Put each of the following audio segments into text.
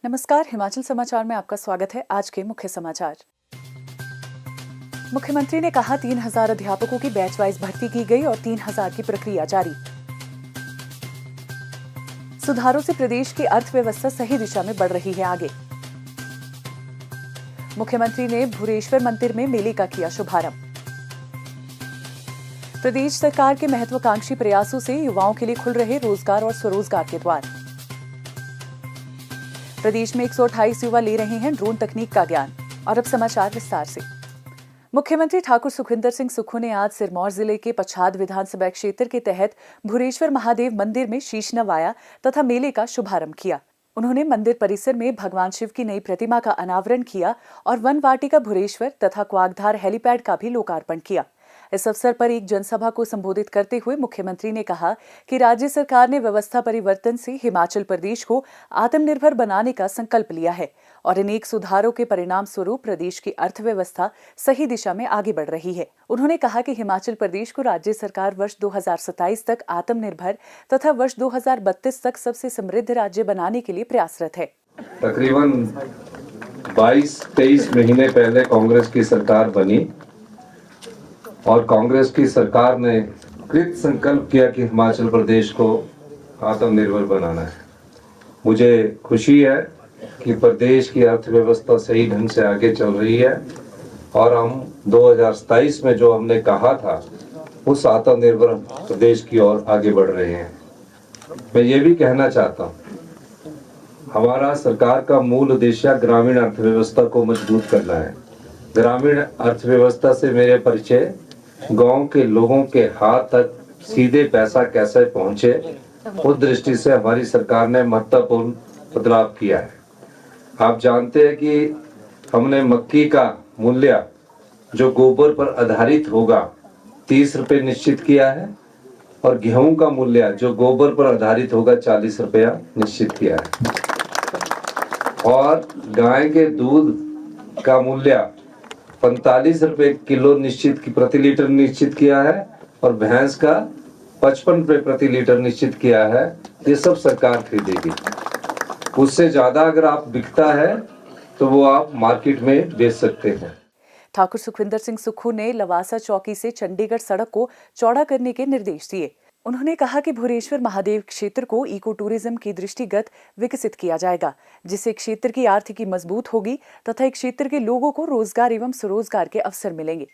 नमस्कार, हिमाचल समाचार में आपका स्वागत है। आज के मुख्य समाचार। मुख्यमंत्री ने कहा 3000 अध्यापकों की बैच वाइज भर्ती की गई और 3000 की प्रक्रिया जारी। सुधारों से प्रदेश की अर्थव्यवस्था सही दिशा में बढ़ रही है आगे। मुख्यमंत्री ने भुरेश्वर मंदिर में मेले का किया शुभारंभ। प्रदेश सरकार के महत्वाकांक्षी प्रयासों से युवाओं के लिए खुल रहे रोजगार और स्वरोजगार के द्वार। प्रदेश में 128 युवा ले रहे हैं ड्रोन तकनीक का ज्ञान। और अब समाचार विस्तार से। मुख्यमंत्री ठाकुर सुखविंदर सिंह सुक्खू ने आज सिरमौर जिले के पच्छाद विधानसभा क्षेत्र के तहत भुरेश्वर महादेव मंदिर में शीश नवाया तथा मेले का शुभारंभ किया। उन्होंने मंदिर परिसर में भगवान शिव की नई प्रतिमा का अनावरण किया और वन वाटिका भुरेश्वर तथा क्वागधार हेलीपैड का भी लोकार्पण किया। इस अवसर पर एक जनसभा को संबोधित करते हुए मुख्यमंत्री ने कहा कि राज्य सरकार ने व्यवस्था परिवर्तन से हिमाचल प्रदेश को आत्मनिर्भर बनाने का संकल्प लिया है और अनेक सुधारों के परिणाम स्वरूप प्रदेश की अर्थव्यवस्था सही दिशा में आगे बढ़ रही है। उन्होंने कहा कि हिमाचल प्रदेश को राज्य सरकार वर्ष 2027 तक आत्मनिर्भर तथा वर्ष 2032 तक सबसे समृद्ध राज्य बनाने के लिए प्रयासरत है। तकरीबन 22-23 महीने पहले कांग्रेस की सरकार बनी और कांग्रेस की सरकार ने कृत संकल्प किया कि हिमाचल प्रदेश को आत्मनिर्भर बनाना है। मुझे खुशी है कि प्रदेश की अर्थव्यवस्था सही ढंग से आगे चल रही है और हम 2027 में जो हमने कहा था उस आत्मनिर्भर प्रदेश की ओर आगे बढ़ रहे हैं। मैं ये भी कहना चाहता हूँ, हमारा सरकार का मूल उद्देश्य ग्रामीण अर्थव्यवस्था को मजबूत करना है। ग्रामीण अर्थव्यवस्था से मेरे परिचय गांव के लोगों के हाथ तक सीधे पैसा कैसे पहुंचे, उस दृष्टि से हमारी सरकार ने महत्वपूर्ण बदलाव किया है। आप जानते हैं कि हमने मक्की का मूल्य जो गोबर पर आधारित होगा 30 रुपये निश्चित किया है और गेहूं का मूल्य जो गोबर पर आधारित होगा 40 रुपया निश्चित किया है और गाय के दूध का मूल्य 45 रुपए किलो निश्चित की प्रति लीटर निश्चित किया है और भैंस का 55 रुपए प्रति लीटर निश्चित किया है। ये सब सरकार खरीदेगी। उससे ज्यादा अगर आप बिकता है तो वो आप मार्केट में बेच सकते हैं। ठाकुर सुखविंदर सिंह सुक्खू ने लवासा चौकी से चंडीगढ़ सड़क को चौड़ा करने के निर्देश दिए। उन्होंने कहा कि भुरेश्वर महादेव क्षेत्र को इको टूरिज्म की दृष्टिगत विकसित किया जाएगा, जिससे क्षेत्र की आर्थिकी मजबूत होगी तथा एक क्षेत्र के लोगों को रोजगार एवं स्वरोजगार के अवसर मिलेंगे।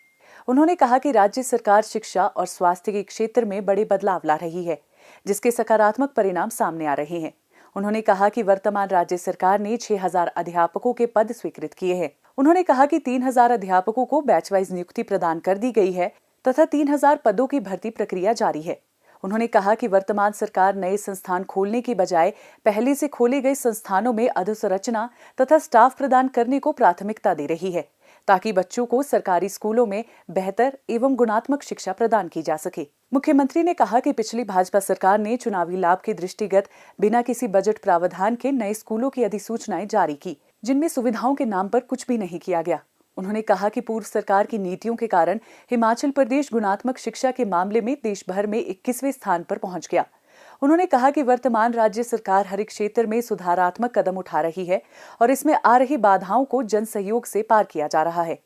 उन्होंने कहा कि राज्य सरकार शिक्षा और स्वास्थ्य के क्षेत्र में बड़े बदलाव ला रही है, जिसके सकारात्मक परिणाम सामने आ रहे हैं। उन्होंने कहा कि वर्तमान राज्य सरकार ने 6000 अध्यापकों के पद स्वीकृत किए हैं। उन्होंने कहा कि 3000 अध्यापकों को बैच वाइज नियुक्ति प्रदान कर दी गई है तथा 3000 पदों की भर्ती प्रक्रिया जारी है। उन्होंने कहा कि वर्तमान सरकार नए संस्थान खोलने की बजाय पहले से खोले गए संस्थानों में अधोसंरचना तथा स्टाफ प्रदान करने को प्राथमिकता दे रही है, ताकि बच्चों को सरकारी स्कूलों में बेहतर एवं गुणात्मक शिक्षा प्रदान की जा सके। मुख्यमंत्री ने कहा कि पिछली भाजपा सरकार ने चुनावी लाभ के दृष्टिगत बिना किसी बजट प्रावधान के नए स्कूलों की अधिसूचनाएं जारी की, जिनमें सुविधाओं के नाम पर कुछ भी नहीं किया गया। उन्होंने कहा कि पूर्व सरकार की नीतियों के कारण हिमाचल प्रदेश गुणात्मक शिक्षा के मामले में देश भर में 21वें स्थान पर पहुंच गया। उन्होंने कहा कि वर्तमान राज्य सरकार हर एक क्षेत्र में सुधारात्मक कदम उठा रही है और इसमें आ रही बाधाओं को जन सहयोग से पार किया जा रहा है।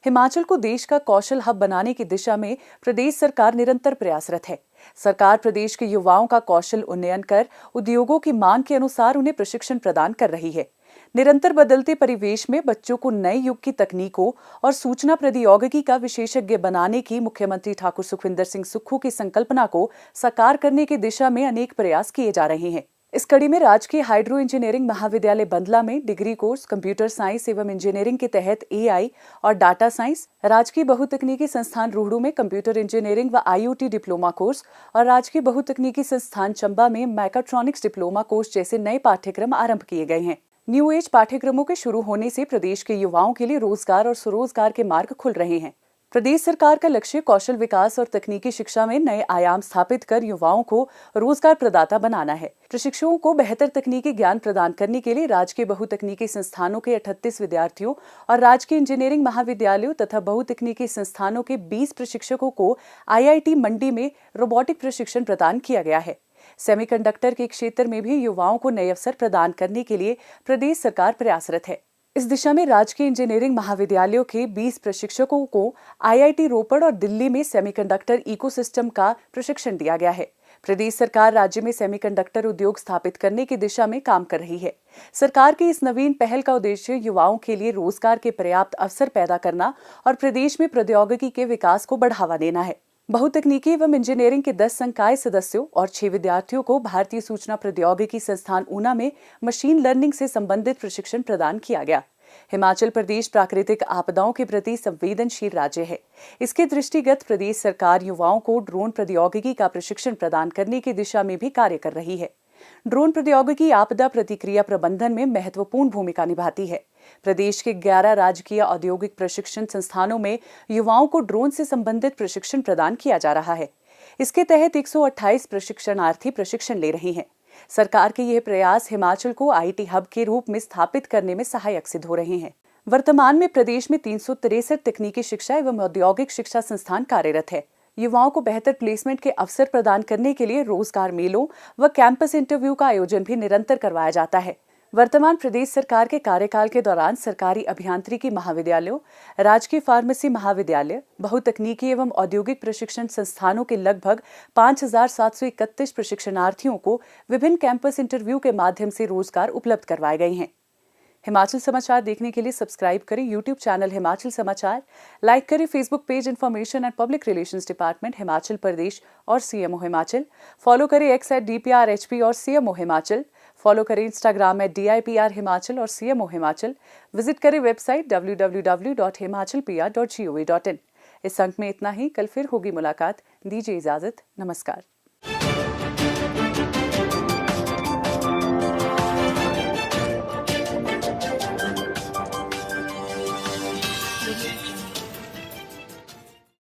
हिमाचल को देश का कौशल हब बनाने की दिशा में प्रदेश सरकार निरंतर प्रयासरत है। सरकार प्रदेश के युवाओं का कौशल उन्नयन कर उद्योगों की मांग के अनुसार उन्हें प्रशिक्षण प्रदान कर रही है। निरंतर बदलते परिवेश में बच्चों को नए युग की तकनीकों और सूचना प्रौद्योगिकी का विशेषज्ञ बनाने की मुख्यमंत्री ठाकुर सुखविंदर सिंह सुक्खू की संकल्पना को साकार करने की दिशा में अनेक प्रयास किए जा रहे हैं। इस कड़ी में राजकीय हाइड्रो इंजीनियरिंग महाविद्यालय बंदला में डिग्री कोर्स कंप्यूटर साइंस एवं इंजीनियरिंग के तहत एआई और डाटा साइंस, राजकीय बहुतकनीकी संस्थान रोहडू में कंप्यूटर इंजीनियरिंग व आईओटी डिप्लोमा कोर्स और राजकीय बहुतकनीकी संस्थान चंबा में मैकाट्रॉनिक्स डिप्लोमा कोर्स जैसे नए पाठ्यक्रम आरंभ किए गए हैं। न्यू एज पाठ्यक्रमों के शुरू होने से प्रदेश के युवाओं के लिए रोजगार और स्वरोजगार के मार्ग खुल रहे हैं। प्रदेश सरकार का लक्ष्य कौशल विकास और तकनीकी शिक्षा में नए आयाम स्थापित कर युवाओं को रोजगार प्रदाता बनाना है। प्रशिक्षुओं को बेहतर तकनीकी ज्ञान प्रदान करने के लिए राजकीय बहुतकनीकी संस्थानों के 38 विद्यार्थियों और राजकीय इंजीनियरिंग महाविद्यालयों तथा बहुतकनीकी संस्थानों के 20 प्रशिक्षकों को आईआईटी मंडी में रोबोटिक प्रशिक्षण प्रदान किया गया है। सेमीकंडक्टर के क्षेत्र में भी युवाओं को नए अवसर प्रदान करने के लिए प्रदेश सरकार प्रयासरत है। इस दिशा में राजकीय इंजीनियरिंग महाविद्यालयों के 20 प्रशिक्षकों को IIT रोपड़ और दिल्ली में सेमीकंडक्टर इकोसिस्टम का प्रशिक्षण दिया गया है। प्रदेश सरकार राज्य में सेमीकंडक्टर उद्योग स्थापित करने की दिशा में काम कर रही है। सरकार की इस नवीन पहल का उद्देश्य युवाओं के लिए रोजगार के पर्याप्त अवसर पैदा करना और प्रदेश में प्रौद्योगिकी के विकास को बढ़ावा देना है। बहुतकनीकी एवं इंजीनियरिंग के 10 संकाय सदस्यों और 6 विद्यार्थियों को भारतीय सूचना प्रौद्योगिकी संस्थान ऊना में मशीन लर्निंग से संबंधित प्रशिक्षण प्रदान किया गया। हिमाचल प्रदेश प्राकृतिक आपदाओं के प्रति संवेदनशील राज्य है। इसके दृष्टिगत प्रदेश सरकार युवाओं को ड्रोन प्रौद्योगिकी का प्रशिक्षण प्रदान करने की दिशा में भी कार्य कर रही है। ड्रोन प्रौद्योगिकी आपदा प्रतिक्रिया प्रबंधन में महत्वपूर्ण भूमिका निभाती है। प्रदेश के 11 राजकीय औद्योगिक प्रशिक्षण संस्थानों में युवाओं को ड्रोन से संबंधित प्रशिक्षण प्रदान किया जा रहा है। इसके तहत 128 प्रशिक्षणार्थी प्रशिक्षण ले रहे हैं। सरकार के यह प्रयास हिमाचल को IT हब के रूप में स्थापित करने में सहायक सिद्ध हो रहे हैं। वर्तमान में प्रदेश में 363 तकनीकी शिक्षा एवं औद्योगिक शिक्षा संस्थान कार्यरत है। युवाओं को बेहतर प्लेसमेंट के अवसर प्रदान करने के लिए रोजगार मेलों व कैंपस इंटरव्यू का आयोजन भी निरंतर करवाया जाता है। वर्तमान प्रदेश सरकार के कार्यकाल के दौरान सरकारी अभियांत्रिकी महाविद्यालयों, राजकीय फार्मेसी महाविद्यालय, बहुतकनीकी एवं औद्योगिक प्रशिक्षण संस्थानों के लगभग 5,731 प्रशिक्षणार्थियों को विभिन्न कैंपस इंटरव्यू के माध्यम से रोजगार उपलब्ध करवाए गए हैं। हिमाचल समाचार देखने के लिए सब्सक्राइब करें YouTube चैनल हिमाचल समाचार, लाइक करें Facebook page information and public relations department Himachal Pradesh और CMO हिमाचल, फॉलो करें X @DPRHP और CMO हिमाचल, फॉलो करें इंस्टाग्राम @DIPR हिमाचल और CMO हिमाचल, विजिट करें वेबसाइट www.himachalpr.gov.in। इस अंक में इतना ही। कल फिर होगी मुलाकात। दीजिए इजाजत। नमस्कार।